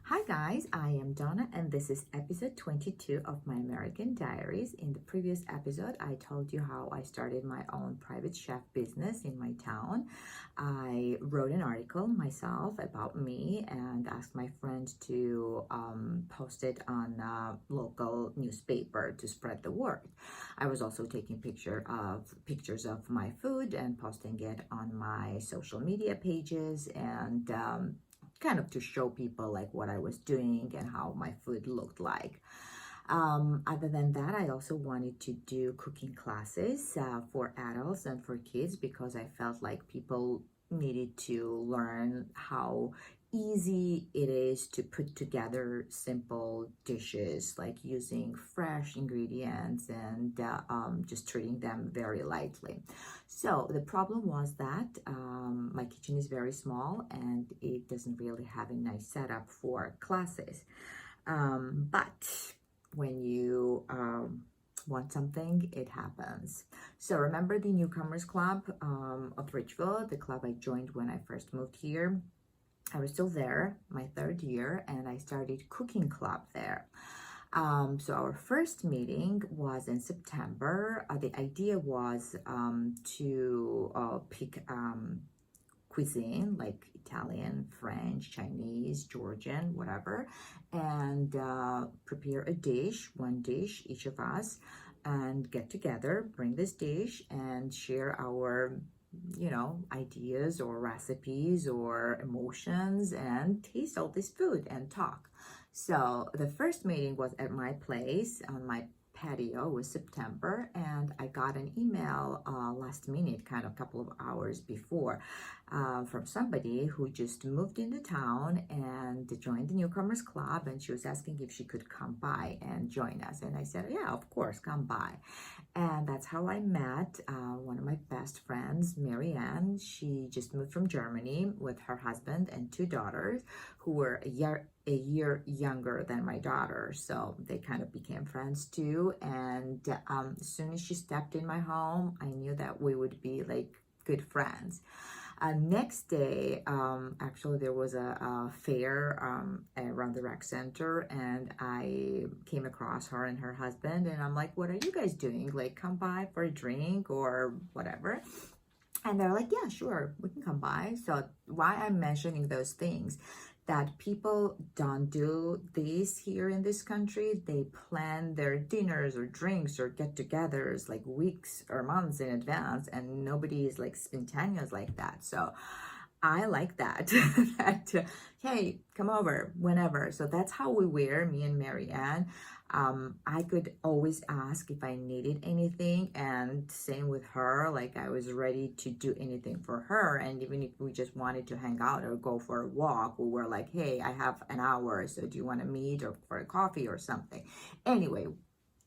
Hi guys, I am Donna and this is episode 22 of my American Diaries. In the previous episode, I told you how I started my own private chef business in my town. I wrote an article myself about me and asked my friend to post it on a local newspaper to spread the word. I was also taking pictures of my food and posting it on my social media pages and kind of to show people like what I was doing and how my food looked like. Other than that, I also wanted to do cooking classes for adults and for kids because I felt like people needed to learn how easy it is to put together simple dishes, like using fresh ingredients and just treating them very lightly. So the problem was that my kitchen is very small and it doesn't really have a nice setup for classes. But when you want something, it happens. So remember the Newcomers Club of Ridgeville, the club I joined when I first moved here. I was still there, my third year, and I started cooking club there. So our first meeting was in September. The idea was to pick cuisine like Italian, French, Chinese, Georgian, whatever, and prepare a dish, one dish, each of us, and get together, bring this dish and share our ideas or recipes or emotions and taste all this food and talk. So the first meeting was at my place on my patio. It was September, and I got an email last minute, kind of a couple of hours before, from somebody who just moved into town and joined the Newcomers Club, and she was asking if she could come by and join us. And I said, yeah, of course, come by. And that's how I met one of my best friends, Marianne. She just moved from Germany with her husband and two daughters who were a year younger than my daughter. So they kind of became friends too. And as soon as she stepped in my home, I knew that we would be like good friends. Next day, actually, there was a fair around the rec center, and I came across her and her husband, and I'm like, what are you guys doing? Like, come by for a drink or whatever. And they're like, yeah, sure, we can come by. So why I'm mentioning those things, that people don't do this here in this country. They plan their dinners or drinks or get-togethers like weeks or months in advance, and nobody is like spontaneous like that. So I like that, that hey, come over whenever. So that's how we were, me and Marianne. I could always ask if I needed anything, and same with her. Like I was ready to do anything for her, and even if we just wanted to hang out or go for a walk, we were like, hey, I have an hour, so do you want to meet or for a coffee or something? Anyway,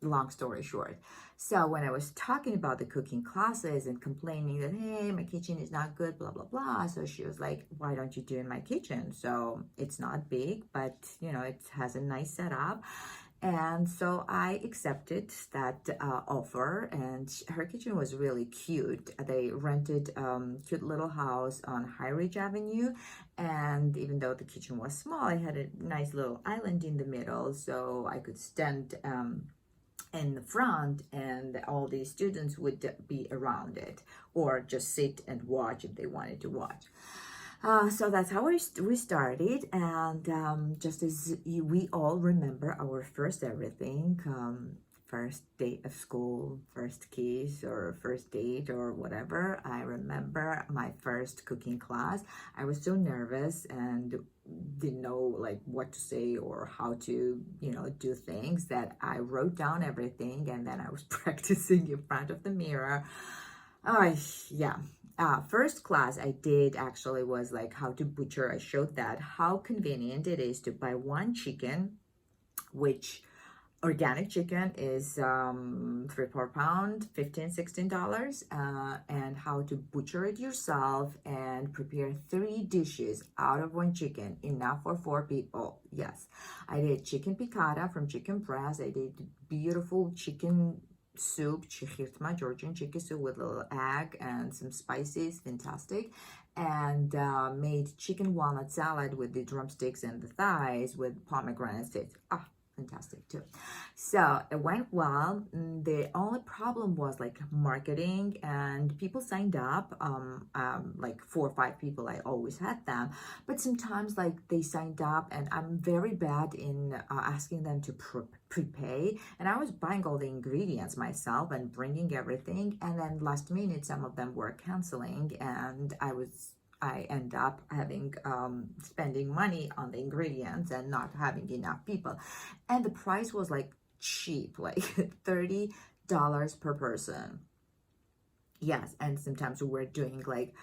long story short, so when I was talking about the cooking classes and complaining that, hey, my kitchen is not good, blah, blah, blah. So she was like, why don't you do in my kitchen? So it's not big, but it has a nice setup. And so I accepted that offer, and her kitchen was really cute. They rented cute little house on High Ridge Avenue, and even though the kitchen was small, I had a nice little island in the middle, so I could stand in the front, and all the students would be around it or just sit and watch if they wanted to watch. So that's how we started, and just as we all remember our first everything, first day of school, first kiss or first date or whatever. I remember my first cooking class. I was so nervous and didn't know like what to say or how to do things, that I wrote down everything and then I was practicing in front of the mirror. Oh yeah. First class I did actually was like how to butcher. I showed that how convenient it is to buy one chicken, which organic chicken is 3-4 pound, $15-16, and how to butcher it yourself and prepare 3 dishes out of one chicken, enough for 4 people. Yes, I did chicken piccata from chicken breast. I did beautiful chicken soup, Georgian chicken soup with a little egg and some spices, fantastic. and made chicken walnut salad with the drumsticks and the thighs with pomegranate seeds. Ah, fantastic too. So it went well. The only problem was like marketing, and people signed up, like 4 or 5 people. I always had them, but sometimes like they signed up and I'm very bad in asking them to prepay, and I was buying all the ingredients myself and bringing everything, and then last minute some of them were canceling, and I end up having spending money on the ingredients and not having enough people. And the price was like cheap, like $30 per person. Yes, and sometimes we're doing like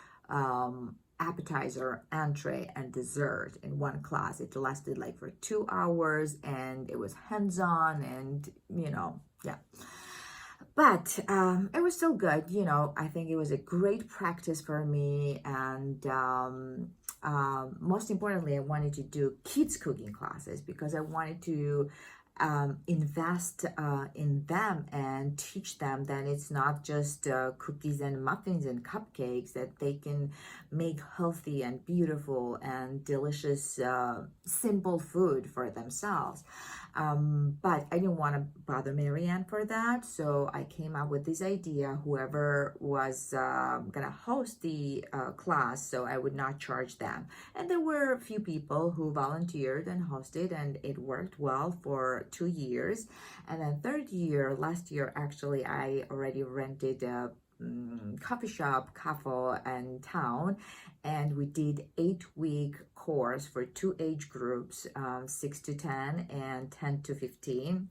appetizer, entree, and dessert in one class. It lasted like for 2 hours, and it was hands-on, and yeah. But it was still good. I think it was a great practice for me. And most importantly, I wanted to do kids cooking classes because I wanted to invest in them and teach them that it's not just cookies and muffins and cupcakes, that they can make healthy and beautiful and delicious simple food for themselves. But I didn't want to bother Marianne for that, so I came up with this idea. Whoever was gonna host the class, so I would not charge them. And there were a few people who volunteered and hosted, and it worked well for 2 years. And then third year, last year actually, I already rented a coffee shop, cafe in town, and we did 8-week course for 2 age groups, 6 to 10 and 10 to 15.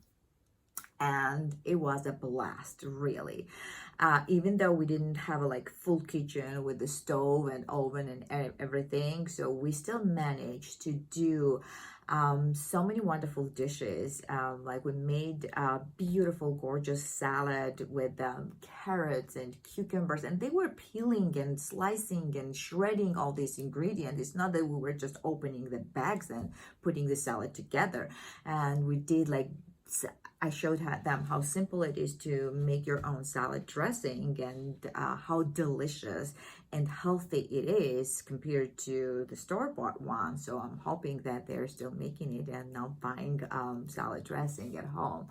And it was a blast, really. Even though we didn't have a like full kitchen with the stove and oven and everything, so we still managed to do so many wonderful dishes. Like we made a beautiful, gorgeous salad with carrots and cucumbers, and they were peeling and slicing and shredding all these ingredients. It's not that we were just opening the bags and putting the salad together. And we did like, I showed them how simple it is to make your own salad dressing, and how delicious and healthy it is compared to the store-bought one. So I'm hoping that they're still making it and not buying salad dressing at home.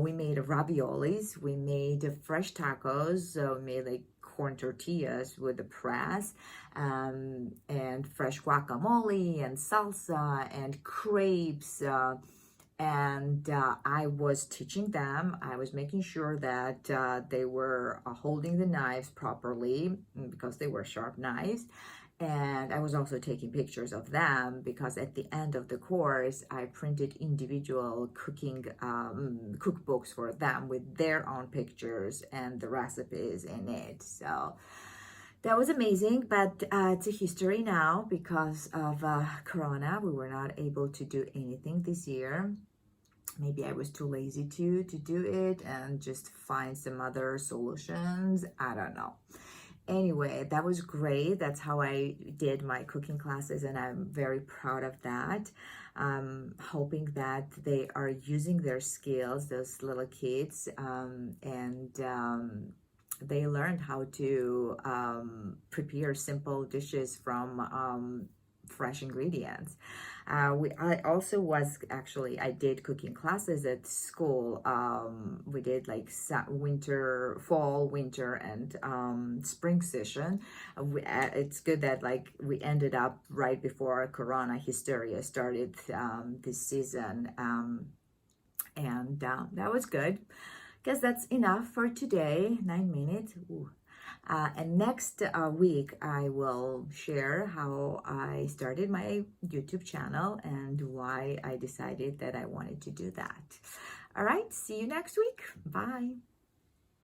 We made raviolis, we made fresh tacos, we made like corn tortillas with the press, and fresh guacamole and salsa and crepes. And I was teaching them. I was making sure that they were holding the knives properly because they were sharp knives. And I was also taking pictures of them because at the end of the course, I printed individual cooking cookbooks for them with their own pictures and the recipes in it. So that was amazing, but it's a history now because of Corona. We were not able to do anything this year. Maybe I was too lazy to do it and just find some other solutions. I don't know. Anyway, that was great. That's how I did my cooking classes, and I'm very proud of that. Hoping that they are using their skills, those little kids, and they learned how to prepare simple dishes from fresh ingredients. I also I did cooking classes at school. We did like fall, winter, and spring session. It's good that like we ended up right before Corona hysteria started this season, and that was good. Guess that's enough for today. 9 minutes. Ooh. And next week, I will share how I started my YouTube channel and why I decided that I wanted to do that. All right, see you next week. Bye.